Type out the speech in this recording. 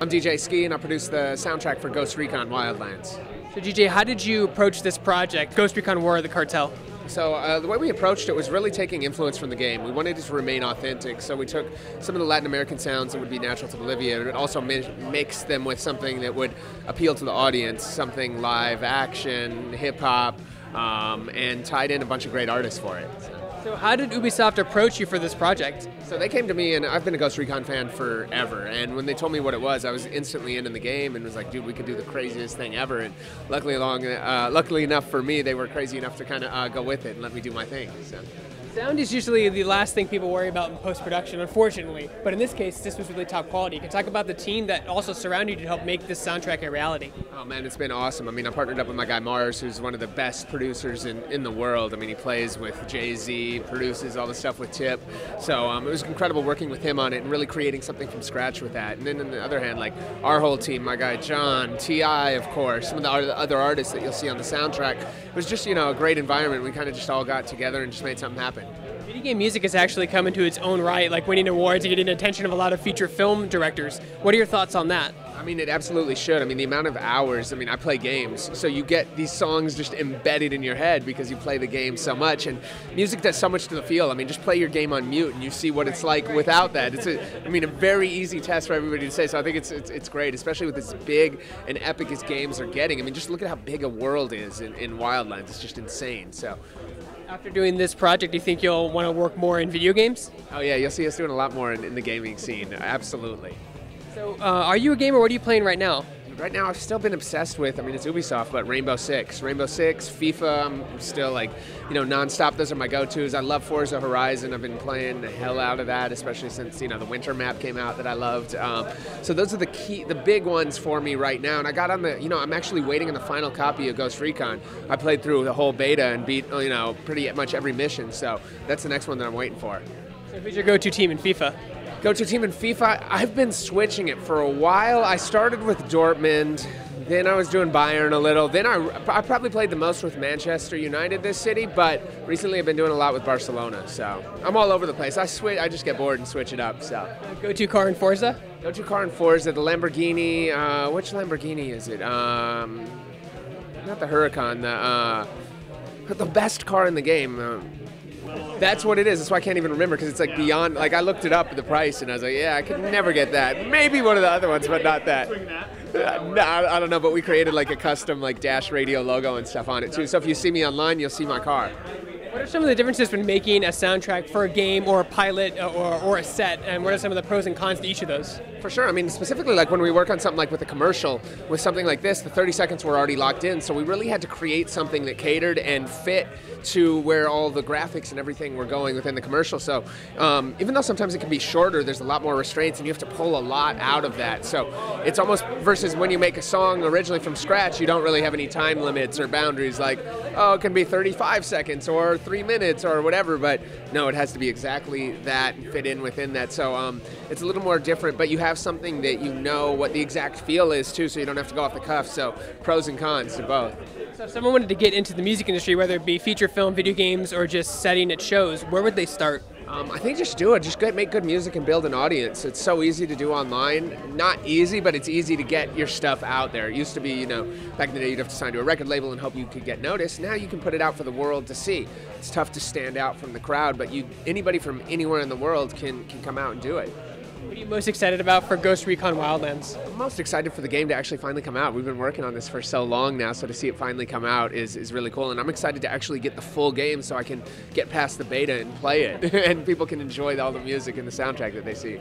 I'm DJ Skee, and I produce the soundtrack for Recon WIldlands. So DJ, how did you approach this project, Ghost Recon War of the Cartel? So the way we approached it was really taking influence from the game. We wanted it to remain authentic, so we took some of the Latin American sounds that would be natural to Bolivia, but also mixed them with something that would appeal to the audience, something live action, hip-hop, and tied in a bunch of great artists for it. So how did Ubisoft approach you for this project? So they came to me, and I've been a Ghost Recon fan forever, and when they told me what it was, I was instantly in the game and was like, dude, we could do the craziest thing ever. And luckily enough for me, they were crazy enough to kind of go with it and let me do my thing. So. Sound is usually the last thing people worry about in post-production, unfortunately. But in this case, this was really top quality. You can talk about the team that also surrounded you to help make this soundtrack a reality. Oh man, it's been awesome. I mean, I partnered up with my guy Mars, who's one of the best producers in the world. I mean, he plays with Jay-Z, produces all the stuff with Tip. So it was incredible working with him on it and really creating something from scratch with that. And then on the other hand, like our whole team, my guy John, T.I., of course, some of the other artists that you'll see on the soundtrack. It was just, a great environment. We kind of just all got together and just made something happen. Video game music has actually come into its own right, like winning awards and getting the attention of a lot of feature film directors. What are your thoughts on that? I mean, it absolutely should. I mean, the amount of hours, I play games, so you get these songs just embedded in your head because you play the game so much, and music does so much to the feel. I mean, just play your game on mute and you see what it's like without that. It's a very easy test for everybody to say, so I think it's great, especially with as big and epic as games are getting. I mean, just look at how big a world is in Wildlands. It's just insane, so. After doing this project, do you think you'll want to work more in video games? Oh yeah, you'll see us doing a lot more in the gaming scene, absolutely. So are you a gamer? What are you playing right now? Right now, I've still been obsessed with, it's Ubisoft, but Rainbow Six, FIFA, I'm still nonstop. Those are my go-tos. I love Forza Horizon. I've been playing the hell out of that, especially since, the winter map came out that I loved. So those are the big ones for me right now. And I got on I'm actually waiting on the final copy of Ghost Recon. I played through the whole beta and beat, pretty much every mission. So that's the next one that I'm waiting for. So who's your go-to team in FIFA? Go-to team in FIFA, I've been switching it for a while. I started with Dortmund, then I was doing Bayern a little, then I probably played the most with Manchester United this city, but recently I've been doing a lot with Barcelona, so I'm all over the place. I just get bored and switch it up, so. Go-to car in Forza? Go-to car in Forza, the Lamborghini, which Lamborghini is it? Not the Huracan, the best car in the game. That's what it is. That's why I can't even remember, because it's like beyond, I looked it up, the price, and I was like, yeah, I could never get that. Maybe one of the other ones, but not that. No, I don't know, but we created a custom Dash Radio logo and stuff on it too. So if you see me online, you'll see my car. What are some of the differences between making a soundtrack for a game or a pilot or a set, and what are some of the pros and cons to each of those? For sure. Specifically when we work on something with a commercial, with something like this, the 30 seconds were already locked in, so we really had to create something that catered and fit to where all the graphics and everything were going within the commercial. So even though sometimes it can be shorter, there's a lot more restraints and you have to pull a lot out of that. So it's almost versus when you make a song originally from scratch, you don't really have any time limits or boundaries it can be 35 seconds or 3 minutes or whatever, but no, it has to be exactly that and fit in within that. So it's a little more different, but you have something that you know what the exact feel is too, so you don't have to go off the cuff. So pros and cons to both. So if someone wanted to get into the music industry, whether it be feature film, video games, or just setting at shows, where would they start? I think just do it. Just make good music and build an audience. It's so easy to do online. Not easy, but it's easy to get your stuff out there. It used to be, back in the day, you'd have to sign to a record label and hope you could get noticed. Now you can put it out for the world to see. It's tough to stand out from the crowd, but anybody from anywhere in the world can come out and do it. What are you most excited about for Ghost Recon Wildlands? I'm most excited for the game to actually finally come out. We've been working on this for so long now, so to see it finally come out is really cool. And I'm excited to actually get the full game so I can get past the beta and play it. And people can enjoy all the music and the soundtrack that they see.